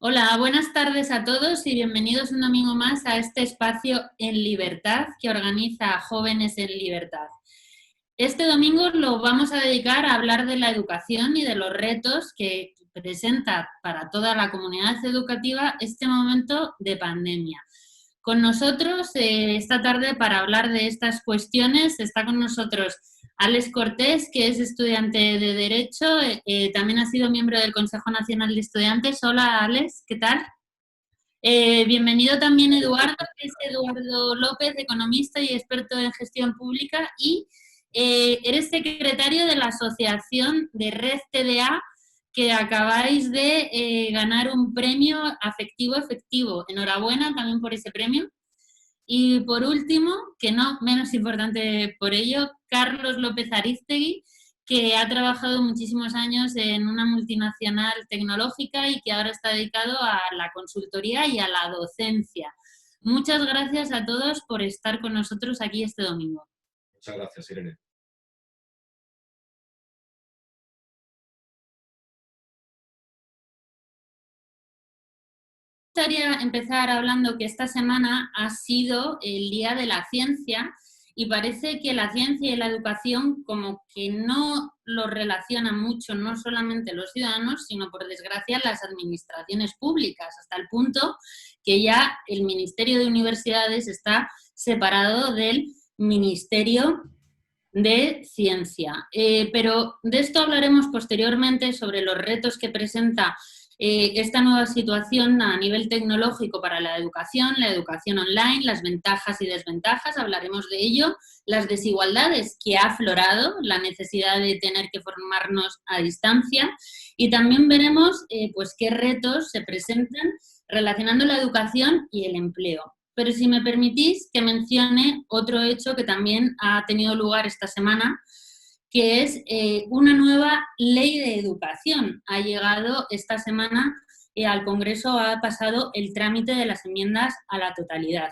Hola, buenas tardes a todos y bienvenidos un domingo más a este espacio En Libertad que organiza Jóvenes en Libertad. Este domingo lo vamos a dedicar a hablar de la educación y de los retos que presenta para toda la comunidad educativa este momento de pandemia. Con nosotros esta tarde para hablar de estas cuestiones está con nosotros Alex Cortés, que es estudiante de Derecho, también ha sido miembro del Consejo Nacional de Estudiantes. Hola Alex, ¿qué tal? Bienvenido también Eduardo, que es Eduardo López, economista y experto en gestión pública, y eres secretario de la Asociación de Red TDA, que acabáis de ganar un premio afectivo efectivo. Enhorabuena también por ese premio. Y por último, que no menos importante por ello, Carlos López Ariztegui, que ha trabajado muchísimos años en una multinacional tecnológica y que ahora está dedicado a la consultoría y a la docencia. Muchas gracias a todos por estar con nosotros aquí este domingo. Muchas gracias, Irene. Me gustaría empezar hablando que esta semana ha sido el Día de la Ciencia y parece que la ciencia y la educación como que no lo relacionan mucho, no solamente los ciudadanos, sino por desgracia las administraciones públicas, hasta el punto que ya el Ministerio de Universidades está separado del Ministerio de Ciencia. Pero de esto hablaremos posteriormente sobre los retos que presenta esta nueva situación a nivel tecnológico para la educación online, las ventajas y desventajas, hablaremos de ello, las desigualdades que ha aflorado, la necesidad de tener que formarnos a distancia y también veremos pues qué retos se presentan relacionando la educación y el empleo. Pero si me permitís que mencione otro hecho que también ha tenido lugar esta semana, que es una nueva ley de educación. Ha llegado esta semana al Congreso, ha pasado el trámite de las enmiendas a la totalidad.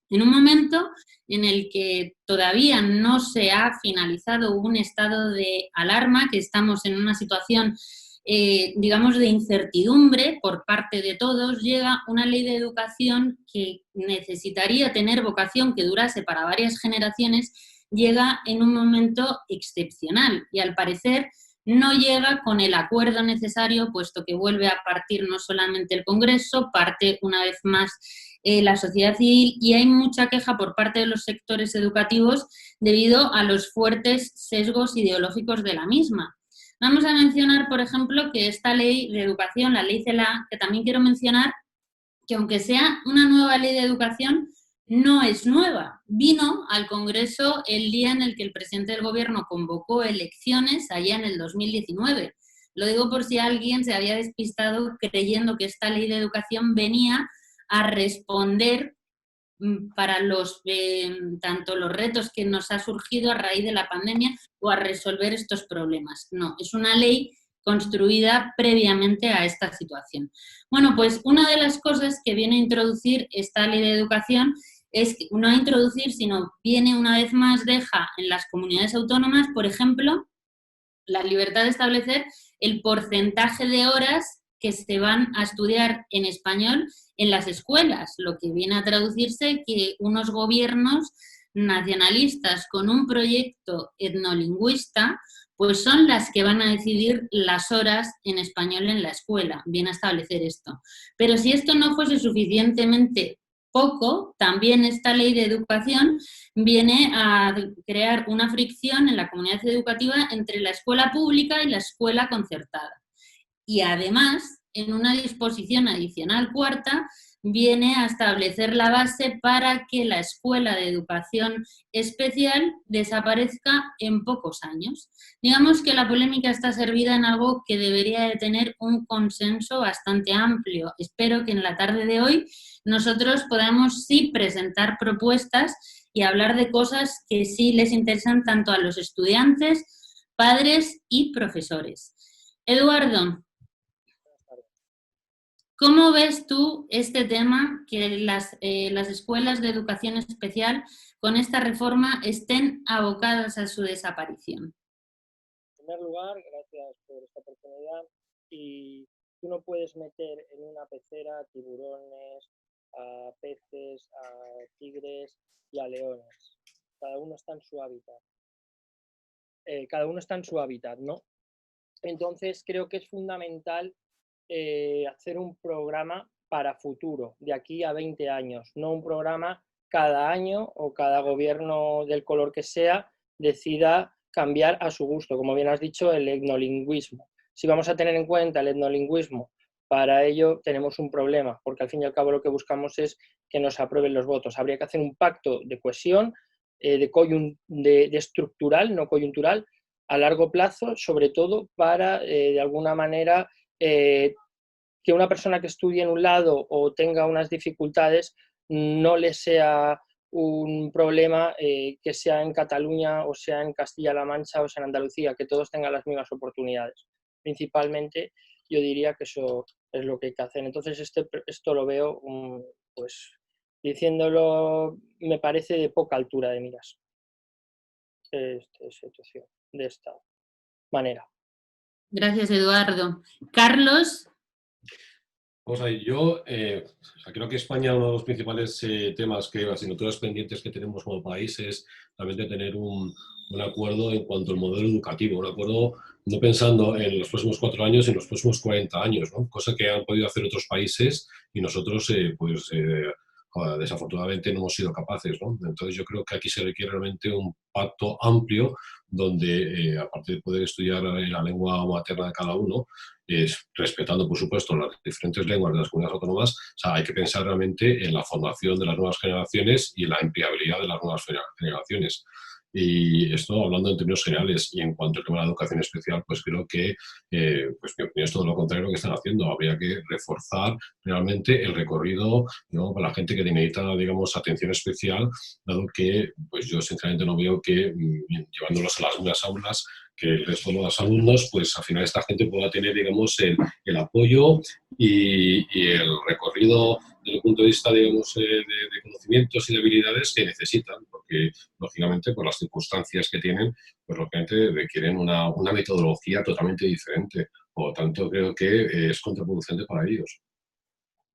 En un momento en el que todavía no se ha finalizado un estado de alarma, que estamos en una situación, digamos, de incertidumbre por parte de todos, llega una ley de educación que necesitaría tener vocación que durase para varias generaciones, llega en un momento excepcional y al parecer no llega con el acuerdo necesario, puesto que vuelve a partir no solamente el Congreso, parte una vez más la sociedad civil y hay mucha queja por parte de los sectores educativos debido a los fuertes sesgos ideológicos de la misma. Vamos a mencionar, por ejemplo, que esta ley de educación, la ley CELA, que también quiero mencionar, que aunque sea una nueva ley de educación, no es nueva. Vino al Congreso el día en el que el presidente del Gobierno convocó elecciones, allá en el 2019. Lo digo por si alguien se había despistado creyendo que esta ley de educación venía a responder para tanto los retos que nos ha surgido a raíz de la pandemia o a resolver estos problemas. No, es una ley construida previamente a esta situación. Bueno, pues una de las cosas que viene a introducir esta ley de educación es que no a introducir, sino viene una vez más, deja en las comunidades autónomas, por ejemplo, la libertad de establecer el porcentaje de horas que se van a estudiar en español en las escuelas, lo que viene a traducirse que unos gobiernos nacionalistas con un proyecto etnolingüista pues son las que van a decidir las horas en español en la escuela, viene a establecer esto. Pero si esto no fuese suficientemente poco, también esta ley de educación viene a crear una fricción en la comunidad educativa entre la escuela pública y la escuela concertada. Y además, en una disposición adicional cuarta, viene a establecer la base para que la escuela de educación especial desaparezca en pocos años. Digamos que la polémica está servida en algo que debería de tener un consenso bastante amplio. Espero que en la tarde de hoy nosotros podamos sí presentar propuestas y hablar de cosas que sí les interesan tanto a los estudiantes, padres y profesores. Eduardo, ¿cómo ves tú este tema, que las escuelas de educación especial con esta reforma estén abocadas a su desaparición? En primer lugar, gracias por esta oportunidad y Tú no puedes meter en una pecera tiburones, a peces, a tigres y a leones. Cada uno está en su hábitat. Cada uno está en su hábitat, ¿no? Entonces creo que es fundamental hacer un programa para futuro, de aquí a 20 años, no un programa cada año o cada gobierno del color que sea decida cambiar a su gusto, como bien has dicho, el etnolingüismo. Si vamos a tener en cuenta el etnolingüismo, para ello tenemos un problema, porque al fin y al cabo lo que buscamos es que nos aprueben los votos. Habría que hacer un pacto de cohesión, de estructural, no coyuntural, a largo plazo, sobre todo para, de alguna manera, que una persona que estudie en un lado o tenga unas dificultades no le sea un problema que sea en Cataluña o sea en Castilla-La Mancha o sea en Andalucía, que todos tengan las mismas oportunidades. Principalmente yo diría que eso es lo que hay que hacer. Entonces esto lo veo, pues diciéndolo, me parece de poca altura de miras esta situación, de esta manera. Gracias, Eduardo. Carlos. Vamos a ver, yo creo que España, uno de los principales temas, que asignaturas pendientes que tenemos como país es realmente tener un acuerdo en cuanto al modelo educativo, un acuerdo no pensando en los próximos 4 años, sino en los próximos 40 años, ¿no? Cosa que han podido hacer otros países y nosotros, desafortunadamente, no hemos sido capaces, ¿no? Entonces yo creo que aquí se requiere realmente un pacto amplio donde, aparte de poder estudiar la lengua materna de cada uno, respetando, por supuesto, las diferentes lenguas de las comunidades autónomas, o sea, hay que pensar realmente en la formación de las nuevas generaciones y en la empleabilidad de las nuevas generaciones. Y esto hablando en términos generales. Y en cuanto al tema de la educación especial, pues creo que, pues mi opinión es todo lo contrario de lo que están haciendo. Habría que reforzar realmente el recorrido, ¿no?, para la gente que necesita, digamos, atención especial, dado que, pues yo sinceramente no veo que llevándolos a las mismas aulas que el resto de los alumnos, pues al final esta gente pueda tener, digamos, el apoyo y el recorrido desde el punto de vista, digamos, de conocimientos y de habilidades que necesitan, porque lógicamente por las circunstancias que tienen, pues lógicamente requieren una metodología totalmente diferente. Por lo tanto, creo que es contraproducente para ellos.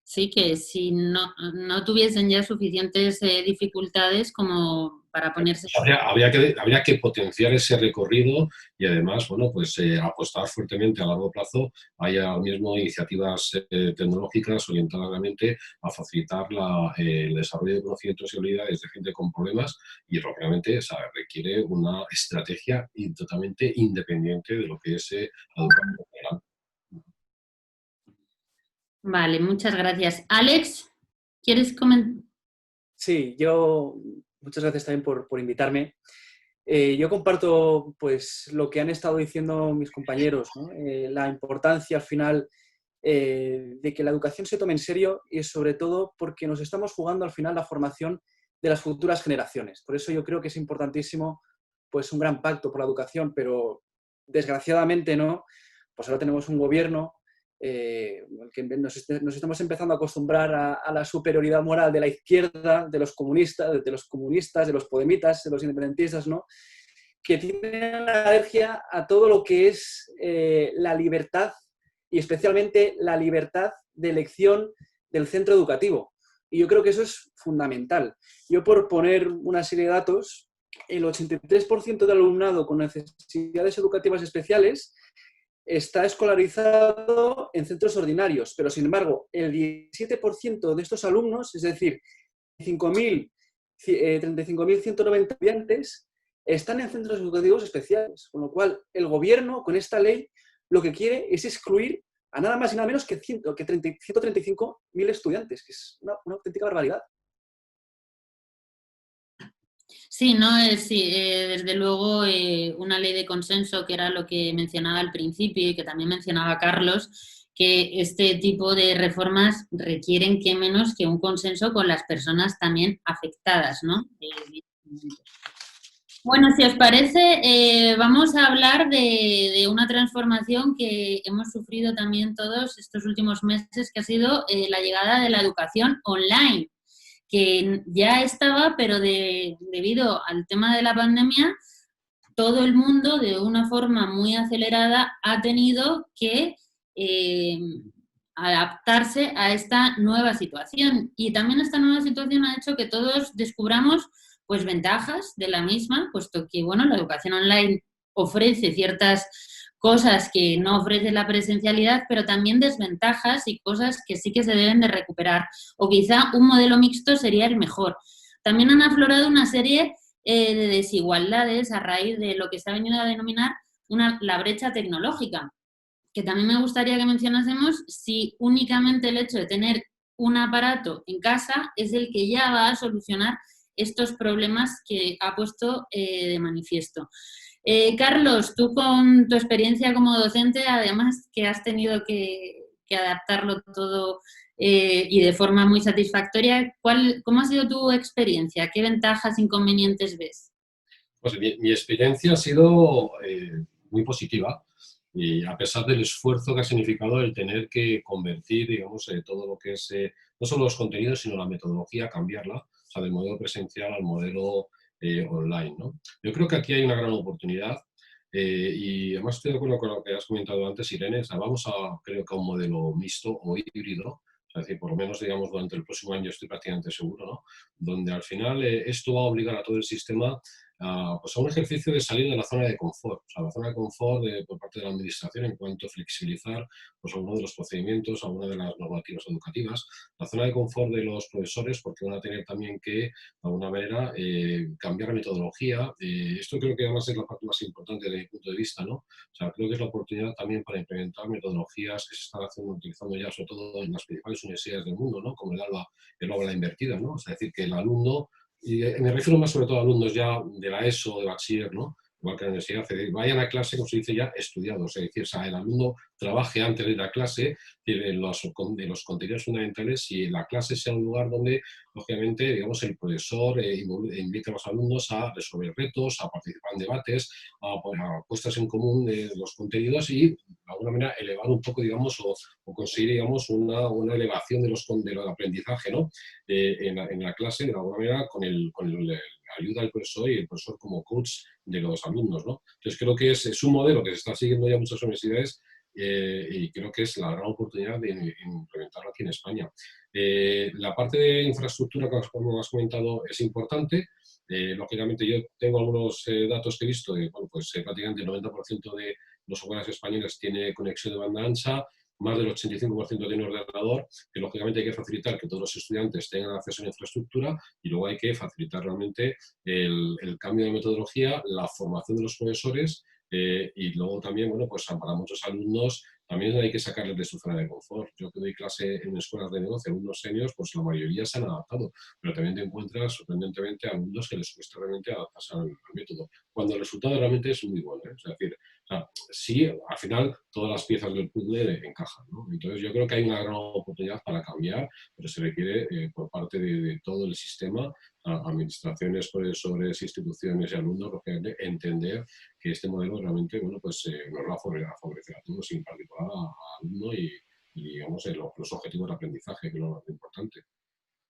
Sí, que si no tuviesen ya suficientes dificultades como para ponerse... Habría que potenciar ese recorrido y además, bueno, pues apostar fuertemente a largo plazo. Haya mismo iniciativas tecnológicas orientadas realmente a facilitar el desarrollo de conocimientos y habilidades de gente con problemas y, lógicamente, requiere una estrategia totalmente independiente de lo que es la educación general. Vale, muchas gracias. Alex, ¿quieres comentar? Sí, muchas gracias también por invitarme. Yo comparto pues lo que han estado diciendo mis compañeros, ¿no? La importancia al final de que la educación se tome en serio y sobre todo porque nos estamos jugando al final la formación de las futuras generaciones. Por eso yo creo que es importantísimo pues un gran pacto por la educación, pero desgraciadamente no, pues ahora tenemos un gobierno que nos estamos empezando a acostumbrar a la superioridad moral de la izquierda, de los comunistas, de los podemitas, de los independentistas, ¿no?, que tienen una alergia a todo lo que es la libertad y especialmente la libertad de elección del centro educativo. Y yo creo que eso es fundamental. Yo, por poner una serie de datos, el 83% del alumnado con necesidades educativas especiales está escolarizado en centros ordinarios, pero sin embargo, el 17% de estos alumnos, es decir, 35.190 estudiantes, están en centros educativos especiales, con lo cual el gobierno, con esta ley, lo que quiere es excluir a nada más y nada menos que 135.000 estudiantes, que es una auténtica barbaridad. Sí, no es desde luego una ley de consenso, que era lo que mencionaba al principio y que también mencionaba Carlos, que este tipo de reformas requieren que menos que un consenso con las personas también afectadas, ¿no? Bueno, si os parece, vamos a hablar de una transformación que hemos sufrido también todos estos últimos meses, que ha sido la llegada de la educación online, que ya estaba, pero debido al tema de la pandemia, todo el mundo, de una forma muy acelerada, ha tenido que adaptarse a esta nueva situación. Y también esta nueva situación ha hecho que todos descubramos pues ventajas de la misma, puesto que bueno, la educación online ofrece ciertas cosas que no ofrece la presencialidad, pero también desventajas y cosas que sí que se deben de recuperar. O quizá un modelo mixto sería el mejor. También han aflorado una serie de desigualdades a raíz de lo que se ha venido a denominar la brecha tecnológica, que también me gustaría que mencionásemos si únicamente el hecho de tener un aparato en casa es el que ya va a solucionar estos problemas que ha puesto de manifiesto. Carlos, tú con tu experiencia como docente, además que has tenido que adaptarlo todo y de forma muy satisfactoria, ¿cómo ha sido tu experiencia? ¿Qué ventajas, inconvenientes ves? Pues mi experiencia ha sido muy positiva, y a pesar del esfuerzo que ha significado el tener que convertir, digamos, todo lo que es, no solo los contenidos, sino la metodología, cambiarla, o sea, del modelo presencial al modelo online, ¿no? Yo creo que aquí hay una gran oportunidad y además estoy de acuerdo con lo que has comentado antes, Irene, o sea, vamos a, creo que a un modelo mixto o híbrido, es decir, por lo menos, digamos, durante el próximo año estoy prácticamente seguro, ¿no? Donde al final esto va a obligar a todo el sistema pues a un ejercicio de salir de la zona de confort, o sea, la zona de confort por parte de la administración en cuanto a flexibilizar pues, algunos de los procedimientos, algunas de las normativas educativas, la zona de confort de los profesores, porque van a tener también que, de alguna manera, cambiar la metodología. Esto creo que además es la parte más importante desde mi punto de vista, ¿no? O sea, creo que es la oportunidad también para implementar metodologías que se están utilizando ya, sobre todo en las principales universidades del mundo, ¿no? Como el aula invertida, ¿no? Es decir, que el alumno, y me refiero más sobre todo a alumnos ya de la ESO, de bachiller, ¿no? Igual que en la universidad, es decir, vayan a clase, como se dice ya, estudiados, es decir, o sea, el alumno trabaje antes de ir a clase de los contenidos fundamentales y la clase sea un lugar donde, lógicamente, digamos, el profesor invite a los alumnos a resolver retos, a participar en debates, a puestas en común de los contenidos y, de alguna manera, elevar un poco, digamos, o conseguir, digamos, una elevación del aprendizaje, ¿no? En la clase, de alguna manera, con la ayuda del profesor y el profesor como coach de los alumnos, ¿no? Entonces creo que es un modelo que se está siguiendo ya en muchas universidades y creo que es la gran oportunidad de implementarlo aquí en España. La parte de infraestructura, como has comentado, es importante. Lógicamente yo tengo algunos datos que he visto, bueno, pues prácticamente el 90% de los hogares españoles tiene conexión de banda ancha, más del 85% tiene ordenador, que lógicamente hay que facilitar que todos los estudiantes tengan acceso a la infraestructura y luego hay que facilitar realmente el cambio de metodología, la formación de los profesores y luego también, bueno, pues para muchos alumnos también hay que sacarles de su zona de confort. Yo que doy clase en escuelas de negocio, alumnos seniors, pues la mayoría se han adaptado, pero también te encuentras sorprendentemente alumnos que les cuesta realmente adaptarse al método, cuando el resultado realmente es muy bueno, ¿eh? Es decir, o sea, sí, al final todas las piezas del puzzle encajan, ¿no? Entonces yo creo que hay una gran oportunidad para cambiar, pero se requiere por parte de todo el sistema, administraciones, profesores, instituciones y alumnos, entender que este modelo realmente, bueno, pues nos va a favorecer a todos, y en particular al alumno y digamos, los objetivos de aprendizaje, que es lo más importante.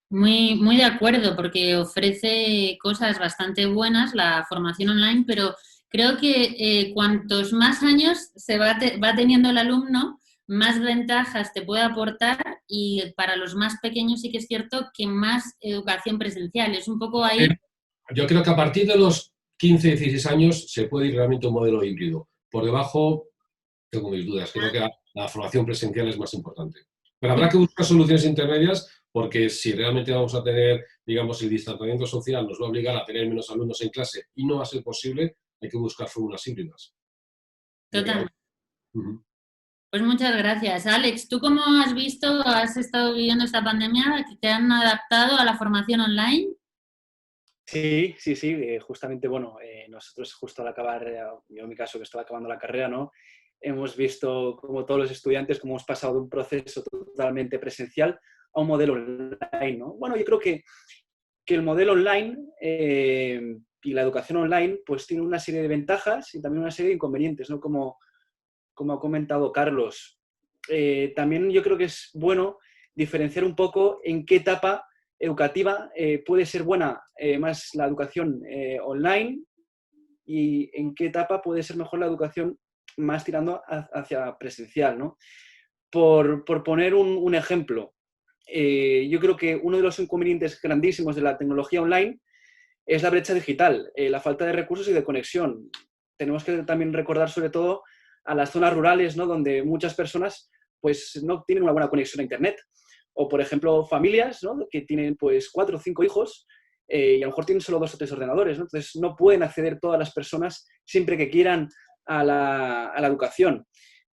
Muy, muy de acuerdo, porque ofrece cosas bastante buenas la formación online, pero creo que cuantos más años se va teniendo el alumno, más ventajas te puede aportar y para los más pequeños sí que es cierto que más educación presencial. Es un poco ahí. Yo creo que a partir de los 15, 16 años se puede ir realmente a un modelo híbrido. Por debajo, tengo mis dudas. Creo que la formación presencial es más importante. Pero habrá que buscar soluciones intermedias porque si realmente vamos a tener, digamos, el distanciamiento social nos va a obligar a tener menos alumnos en clase y no va a ser posible, hay que buscar fórmulas híbridas. Total. Pues muchas gracias. Alex, ¿tú cómo has visto, has estado viviendo esta pandemia? ¿Te han adaptado a la formación online? Sí, justamente, bueno, nosotros justo al acabar, yo en mi caso que estaba acabando la carrera, ¿no? Hemos visto como todos los estudiantes, cómo hemos pasado de un proceso totalmente presencial a un modelo online, ¿no? Bueno, yo creo que el modelo online y la educación online pues tiene una serie de ventajas y también una serie de inconvenientes, ¿no? Como ha comentado Carlos. También yo creo que es bueno diferenciar un poco en qué etapa educativa puede ser buena más la educación online y en qué etapa puede ser mejor la educación más tirando hacia presencial, ¿no? por poner un ejemplo, yo creo que uno de los inconvenientes grandísimos de la tecnología online es la brecha digital, la falta de recursos y de conexión. Tenemos que también recordar sobre todo a las zonas rurales, ¿no? Donde muchas personas pues, no tienen una buena conexión a Internet. O, por ejemplo, familias, ¿no? Que tienen pues 4 o 5 hijos y a lo mejor tienen solo 2 o 3 ordenadores, ¿no? Entonces no pueden acceder todas las personas siempre que quieran a la educación.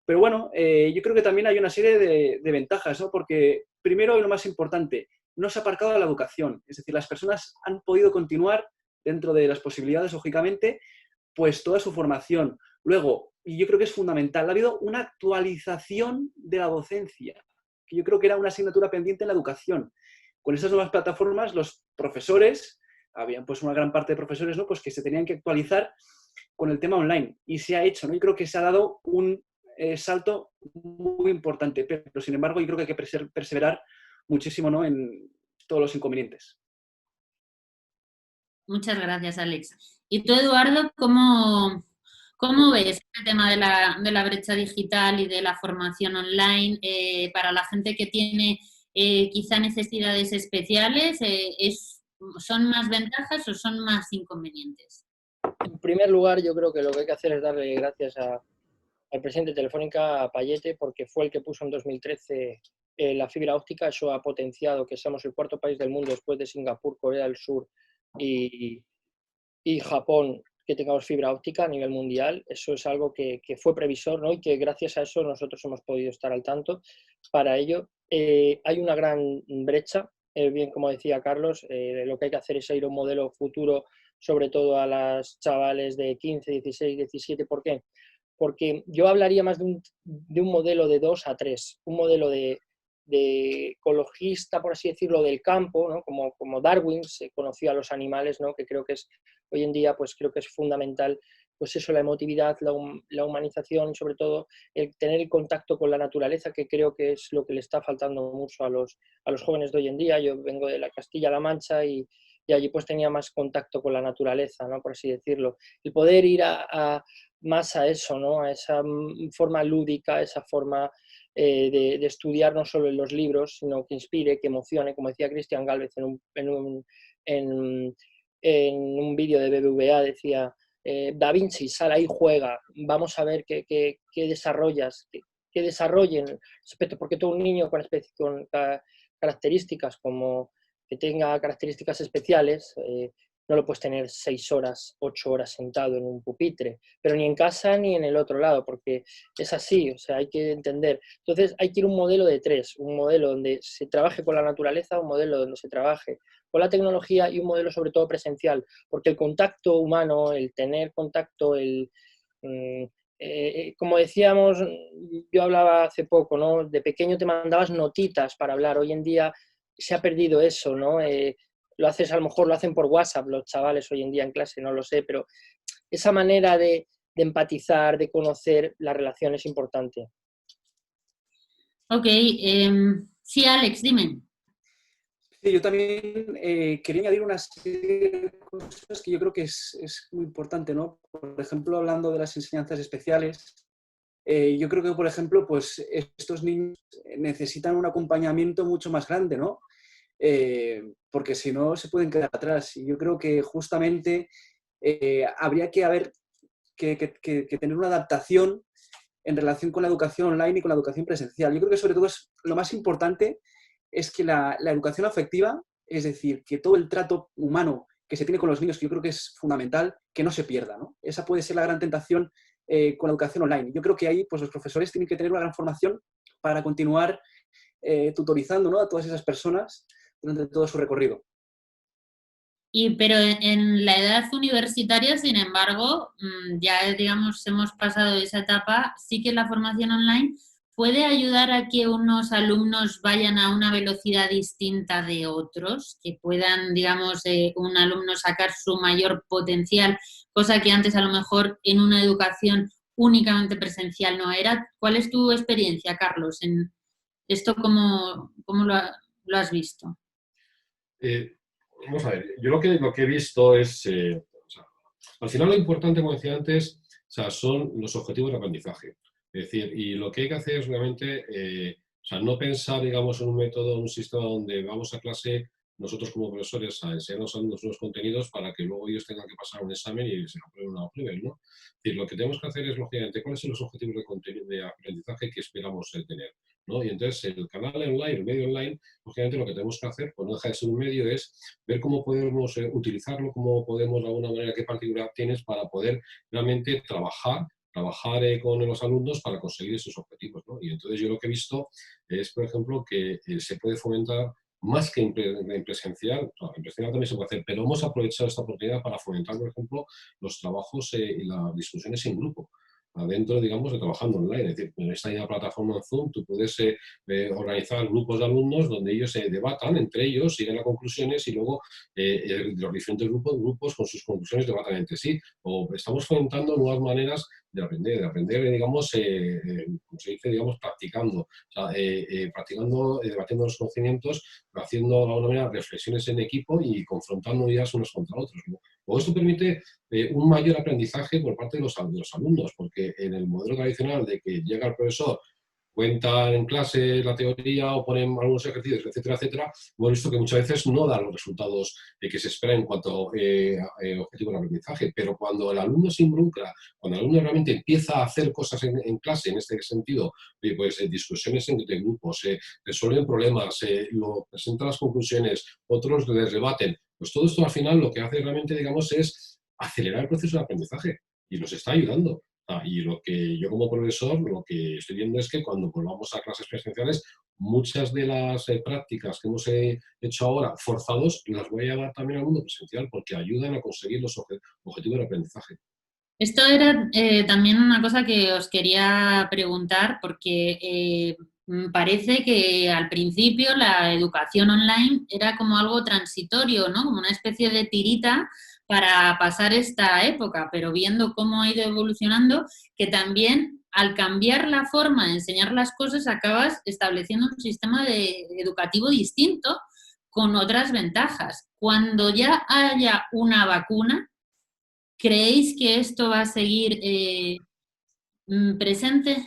Pero bueno, yo creo que también hay una serie de ventajas, ¿no? Porque primero y lo más importante, no se ha aparcado la educación. Es decir, las personas han podido continuar dentro de las posibilidades, lógicamente, pues toda su formación. Luego, y yo creo que es fundamental, ha habido una actualización de la docencia, que yo creo que era una asignatura pendiente en la educación. Con estas nuevas plataformas, los profesores, habían pues una gran parte de profesores, ¿no? Pues que se tenían que actualizar con el tema online. Y se ha hecho, ¿no? Yo creo que se ha dado un salto muy importante, pero sin embargo yo creo que hay que perseverar muchísimo, ¿no? En todos los inconvenientes. Muchas gracias, Alex. Y tú, Eduardo, ¿cómo ves el tema de la brecha digital y de la formación online para la gente que tiene quizá necesidades especiales? ¿Son más ventajas o son más inconvenientes? En primer lugar, yo creo que lo que hay que hacer es darle gracias al presidente de Telefónica, a Payete, porque fue el que puso en 2013 la fibra óptica. Eso ha potenciado que seamos el 4.º país del mundo después de Singapur, Corea del Sur y Japón, que tengamos fibra óptica a nivel mundial. Eso es algo que fue previsor, ¿no? Y que gracias a eso nosotros hemos podido estar al tanto. Para ello hay una gran brecha, bien como decía Carlos, lo que hay que hacer es ir a un modelo futuro, sobre todo a los chavales de 15, 16, 17. ¿Por qué? Porque yo hablaría más de un modelo de 2 a 3, un modelo de ecologista, por así decirlo, del campo, ¿no? Como Darwin se conoció a los animales, ¿no? Que creo que es, hoy en día, pues creo que es fundamental, pues eso, la emotividad, la humanización y sobre todo el tener el contacto con la naturaleza, que creo que es lo que le está faltando mucho a los jóvenes de hoy en día. Yo vengo de la Castilla-La Mancha y allí pues tenía más contacto con la naturaleza, ¿no? Por así decirlo. El poder ir más a eso, ¿no? A esa forma lúdica, esa forma de estudiar no solo en los libros, sino que inspire, que emocione, como decía Cristian Gálvez en un vídeo de BBVA, decía, Da Vinci, sal ahí, juega, vamos a ver qué desarrollas, que desarrollen respecto, porque todo un niño con características como que tenga características especiales, no lo puedes tener 6 horas, 8 horas sentado en un pupitre, pero ni en casa ni en el otro lado, porque es así, o sea, hay que entender. Entonces hay que ir a un modelo de 3, un modelo donde se trabaje con la naturaleza, un modelo donde se trabaje con la tecnología y un modelo sobre todo presencial, porque el contacto humano, el tener contacto, como decíamos, yo hablaba hace poco, ¿no? De pequeño te mandabas notitas para hablar, hoy en día se ha perdido eso, ¿no? Lo haces, a lo mejor lo hacen por WhatsApp los chavales hoy en día en clase, no lo sé, pero esa manera de empatizar, de conocer la relación es importante. Ok, sí, Alex, dime. Sí, yo también quería añadir una serie de cosas que yo creo que es muy importante, ¿no? Por ejemplo, hablando de las enseñanzas especiales, yo creo que, por ejemplo, pues estos niños necesitan un acompañamiento mucho más grande, ¿no? Porque si no se pueden quedar atrás. Y yo creo que justamente habría que tener una adaptación en relación con la educación online y con la educación presencial. Yo creo que sobre todo lo más importante es que la educación afectiva, es decir, que todo el trato humano que se tiene con los niños, que yo creo que es fundamental, que no se pierda, ¿no? Esa puede ser la gran tentación con la educación online. Yo creo que ahí pues, los profesores tienen que tener una gran formación para continuar tutorizando, ¿no? A todas esas personas durante todo su recorrido. Pero en la edad universitaria, sin embargo, ya digamos hemos pasado esa etapa, sí que la formación online puede ayudar a que unos alumnos vayan a una velocidad distinta de otros, que puedan, digamos, un alumno sacar su mayor potencial, cosa que antes a lo mejor en una educación únicamente presencial no era. ¿Cuál es tu experiencia, Carlos, en esto? ¿Cómo lo has visto? Vamos a ver, yo lo que he visto es, o sea, al final lo importante, como decía antes, o sea, son los objetivos de aprendizaje. Es decir, y lo que hay que hacer es realmente, o sea, no pensar, digamos, en un método, en un sistema donde vamos a clase nosotros como profesores a enseñar a los alumnos unos contenidos para que luego ellos tengan que pasar un examen y se lo aprueben o no aprueben, ¿no? Es decir, lo que tenemos que hacer es, lógicamente, cuáles son los objetivos de contenido, de aprendizaje que esperamos tener, ¿no? Y entonces el canal online, el medio online, lógicamente lo que tenemos que hacer, pues no deja de ser un medio, es ver cómo podemos utilizarlo, cómo podemos de alguna manera, qué particularidad tienes para poder realmente trabajar con los alumnos para conseguir esos objetivos, ¿no? Y entonces yo lo que he visto es, por ejemplo, que se puede fomentar más que en presencial, claro, en presencial también se puede hacer, pero hemos aprovechado esta oportunidad para fomentar, por ejemplo, los trabajos y las discusiones en grupo, adentro, digamos, de trabajando online. Es decir, en esta misma plataforma en Zoom tú puedes organizar grupos de alumnos donde ellos se debatan entre ellos, lleguen a conclusiones y luego los diferentes grupos con sus conclusiones debatan entre sí. O estamos fomentando nuevas maneras de aprender, digamos, como se dice, digamos, practicando. O sea, practicando, debatiendo los conocimientos, haciendo de alguna manera reflexiones en equipo y confrontando ideas unos contra otros, ¿no? O esto permite un mayor aprendizaje por parte de los alumnos, porque en el modelo tradicional de que llega el profesor, cuenta en clase la teoría o ponen algunos ejercicios, etcétera, etcétera, hemos visto que muchas veces no dan los resultados que se esperan en cuanto a objetivo de aprendizaje, pero cuando el alumno se involucra, cuando el alumno realmente empieza a hacer cosas en clase, en este sentido, pues discusiones entre grupos, resuelven problemas, lo presentan las conclusiones, otros les rebaten, pues todo esto al final lo que hace realmente, digamos, es acelerar el proceso de aprendizaje y nos está ayudando. Y lo que yo como profesor, lo que estoy viendo es que cuando volvamos a clases presenciales, muchas de las prácticas que hemos hecho ahora forzados, las voy a llevar también al mundo presencial porque ayudan a conseguir los objetivos de aprendizaje. Esto era también una cosa que os quería preguntar porque parece que al principio la educación online era como algo transitorio, ¿no? Como una especie de tirita para pasar esta época, pero viendo cómo ha ido evolucionando, que también al cambiar la forma de enseñar las cosas acabas estableciendo un sistema educativo distinto con otras ventajas. Cuando ya haya una vacuna, ¿creéis que esto va a seguir presente?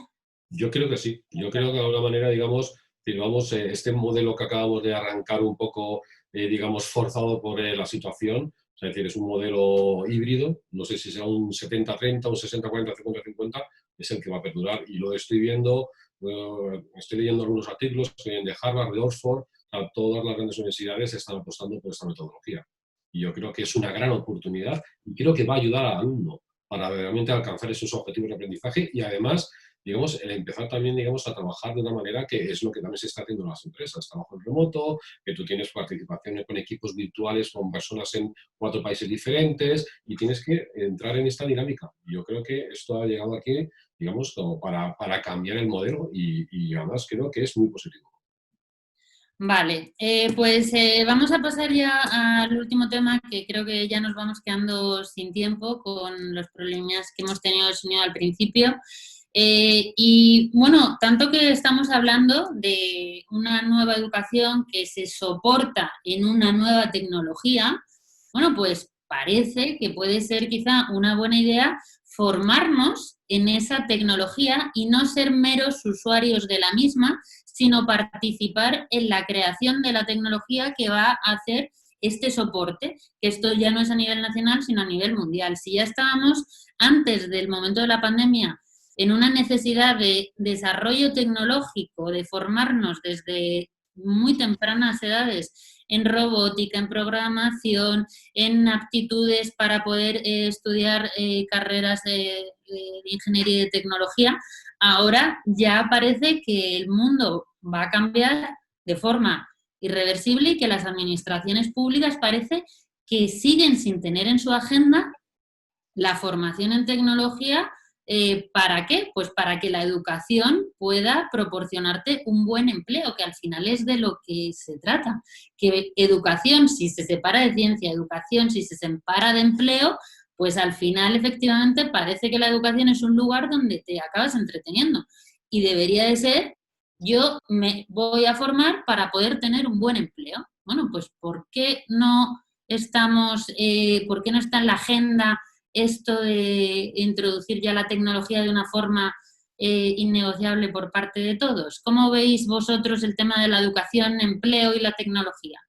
Yo creo que sí. Yo creo que de alguna manera, digamos, este modelo que acabamos de arrancar un poco, digamos, forzado por la situación, o sea, es decir, es un modelo híbrido, no sé si sea un 70-30, un 60-40, 50-50, es el que va a perdurar. Y lo estoy viendo, estoy leyendo algunos artículos que vienen de Harvard, de Oxford, todas las grandes universidades están apostando por esta metodología. Y yo creo que es una gran oportunidad y creo que va a ayudar al alumno para realmente alcanzar esos objetivos de aprendizaje y además, digamos, el empezar también, digamos, a trabajar de una manera que es lo que también se está haciendo en las empresas, trabajo en remoto, que tú tienes participación con equipos virtuales con personas en 4 países diferentes y tienes que entrar en esta dinámica. Yo creo que esto ha llegado aquí, digamos, como para cambiar el modelo y además creo que es muy positivo. Vale, pues vamos a pasar ya al último tema, que creo que ya nos vamos quedando sin tiempo con los problemas que hemos tenido el señor al principio. Y bueno, tanto que estamos hablando de una nueva educación que se soporta en una nueva tecnología, bueno, pues parece que puede ser quizá una buena idea formarnos en esa tecnología y no ser meros usuarios de la misma, sino participar en la creación de la tecnología que va a hacer este soporte, que esto ya no es a nivel nacional, sino a nivel mundial. Si ya estábamos antes del momento de la pandemia en una necesidad de desarrollo tecnológico, de formarnos desde muy tempranas edades en robótica, en programación, en aptitudes para poder estudiar carreras de ingeniería y de tecnología, ahora ya parece que el mundo va a cambiar de forma irreversible y que las administraciones públicas parece que siguen sin tener en su agenda la formación en tecnología. ¿Para qué? Pues para que la educación pueda proporcionarte un buen empleo, que al final es de lo que se trata. Que educación, si se separa de ciencia, educación, si se separa de empleo, pues al final efectivamente parece que la educación es un lugar donde te acabas entreteniendo. Y debería de ser, yo me voy a formar para poder tener un buen empleo. Bueno, pues ¿por qué no por qué no está en la agenda esto de introducir ya la tecnología de una forma innegociable por parte de todos. ¿Cómo veis vosotros el tema de la educación, empleo y la tecnología?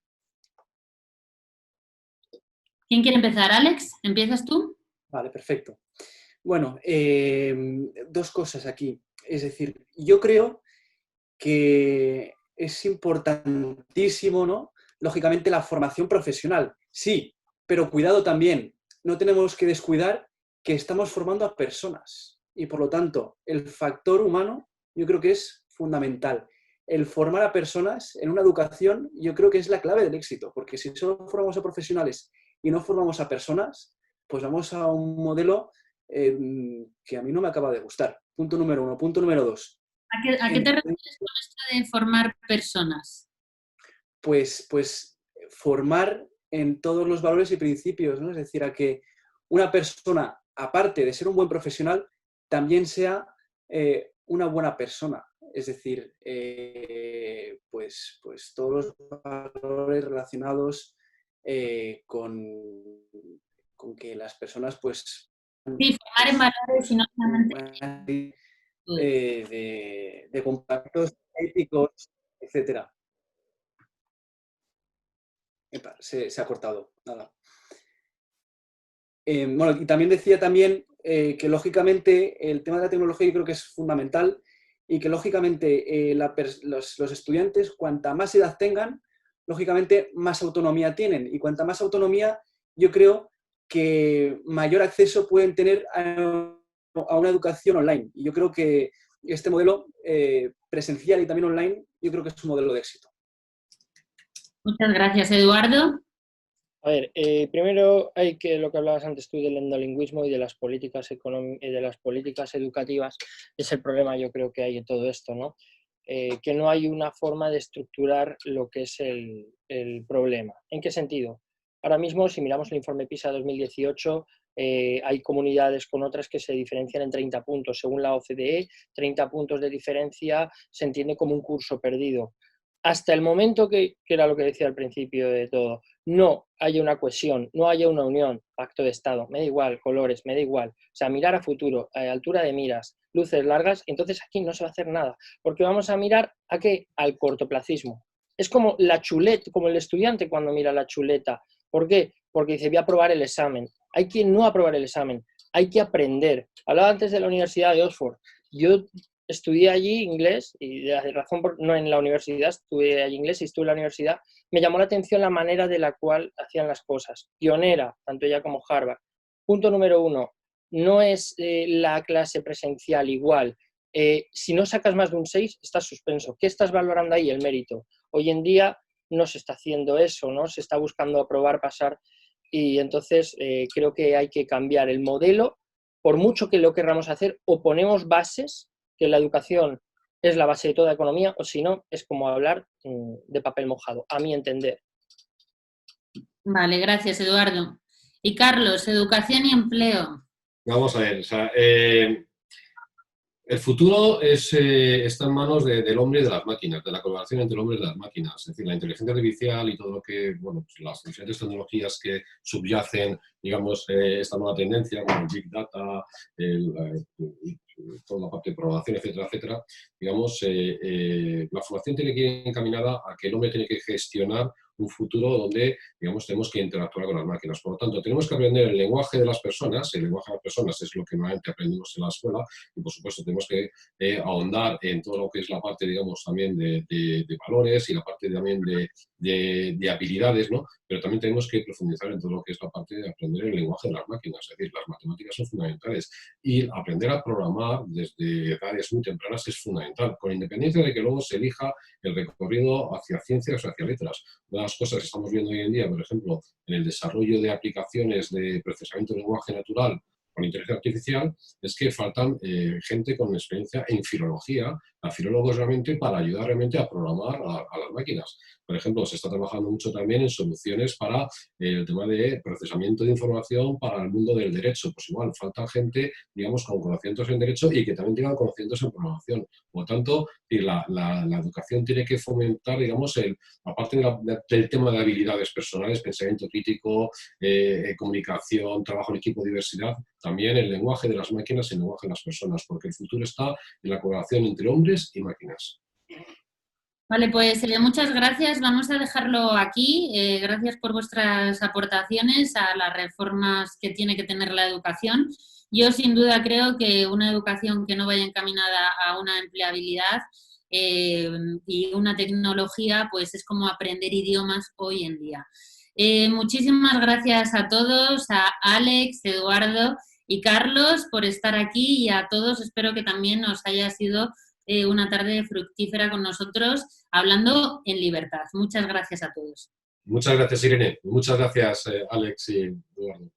¿Quién quiere empezar? Alex, ¿empiezas tú? Vale, perfecto. Bueno, dos cosas aquí. Es decir, yo creo que es importantísimo, ¿no? Lógicamente, la formación profesional. Sí, pero cuidado también. No tenemos que descuidar que estamos formando a personas. Y por lo tanto, el factor humano yo creo que es fundamental. El formar a personas en una educación yo creo que es la clave del éxito. Porque si solo formamos a profesionales y no formamos a personas, pues vamos a un modelo que a mí no me acaba de gustar. Punto número 1. Punto número 2. ¿A qué te refieres con esto de formar personas? Pues formar en todos los valores y principios, ¿no? Es decir, a que una persona, aparte de ser un buen profesional, también sea una buena persona. Es decir, pues todos los valores relacionados con que las personas pues Sí, formar en valores y no solamente de contactos éticos, etcétera. Epa, se ha cortado, nada. Bueno, y también decía que lógicamente el tema de la tecnología yo creo que es fundamental y que lógicamente los estudiantes, cuanta más edad tengan, lógicamente más autonomía tienen, y cuanta más autonomía yo creo que mayor acceso pueden tener a una educación online. Y yo creo que este modelo presencial y también online, yo creo que es un modelo de éxito. Muchas gracias, Eduardo. A ver, primero hay que, lo que hablabas antes tú del endolingüismo y de las políticas educativas, es el problema yo creo que hay en todo esto, ¿no? Que no hay una forma de estructurar lo que es el problema. ¿En qué sentido? Ahora mismo, si miramos el informe PISA 2018, hay comunidades con otras que se diferencian en 30 puntos. Según la OCDE, 30 puntos de diferencia se entiende como un curso perdido. Hasta el momento que era lo que decía al principio de todo, no haya una cohesión, no haya una unión, pacto de Estado, me da igual, colores, me da igual. O sea, mirar a futuro, a altura de miras, luces largas, entonces aquí no se va a hacer nada, porque vamos a mirar ¿a qué? Al cortoplacismo. Es como la chuleta, como el estudiante cuando mira la chuleta. ¿Por qué? Porque dice, voy a aprobar el examen. Hay que no aprobar el examen, hay que aprender. Hablaba antes de la Universidad de Oxford. Yo estudié allí inglés, y de razón no en la universidad, estudié allí inglés y estuve en la universidad, me llamó la atención la manera de la cual hacían las cosas. Pionera, tanto ella como Harvard. Punto número 1, no es la clase presencial igual. Si no sacas más de un 6, estás suspenso. ¿Qué estás valorando ahí? El mérito. Hoy en día no se está haciendo eso, ¿no? Se está buscando aprobar, pasar, y entonces creo que hay que cambiar el modelo. Por mucho que lo querramos hacer, o ponemos bases, que la educación es la base de toda economía, o si no, es como hablar de papel mojado, a mi entender. Vale, gracias, Eduardo. Y Carlos, educación y empleo. Vamos a ver, o sea, el futuro está en manos del hombre y de las máquinas, de la colaboración entre el hombre y las máquinas. Es decir, la inteligencia artificial y todo lo que, bueno, pues las diferentes tecnologías que subyacen, digamos, esta nueva tendencia, como el Big Data, toda la parte de programación, etcétera, etcétera, digamos, la formación tiene que ir encaminada a que el hombre tiene que gestionar un futuro donde, digamos, tenemos que interactuar con las máquinas. Por lo tanto, tenemos que aprender el lenguaje de las personas. El lenguaje de las personas es lo que normalmente aprendemos en la escuela y, por supuesto, tenemos que ahondar en todo lo que es la parte, digamos, también de valores y la parte también de habilidades, ¿no? Pero también tenemos que profundizar en todo lo que es la parte de aprender el lenguaje de las máquinas. Es decir, las matemáticas son fundamentales y aprender a programar desde edades muy tempranas es fundamental, con independencia de que luego se elija el recorrido hacia ciencias o hacia letras. Una de las cosas que estamos viendo hoy en día, por ejemplo, en el desarrollo de aplicaciones de procesamiento de lenguaje natural con inteligencia artificial, es que faltan gente con experiencia en filología a filólogos realmente para ayudar realmente a programar a las máquinas. Por ejemplo, se está trabajando mucho también en soluciones para el tema de procesamiento de información para el mundo del derecho. Pues igual, falta gente, digamos, con conocimientos en derecho y que también tengan conocimientos en programación. Por lo tanto, la educación tiene que fomentar, digamos, aparte del tema de habilidades personales, pensamiento crítico, comunicación, trabajo en equipo, diversidad, también el lenguaje de las máquinas y el lenguaje de las personas, porque el futuro está en la colaboración entre hombres y máquinas. Vale, pues muchas gracias. Vamos a dejarlo aquí. Gracias por vuestras aportaciones a las reformas que tiene que tener la educación. Yo sin duda creo que una educación que no vaya encaminada a una empleabilidad y una tecnología, pues es como aprender idiomas hoy en día. Muchísimas gracias a todos, a Alex, Eduardo y Carlos por estar aquí, y a todos espero que también os haya sido una tarde fructífera con nosotros, hablando en libertad. Muchas gracias a todos. Muchas gracias, Irene. Muchas gracias, Alex y Eduardo.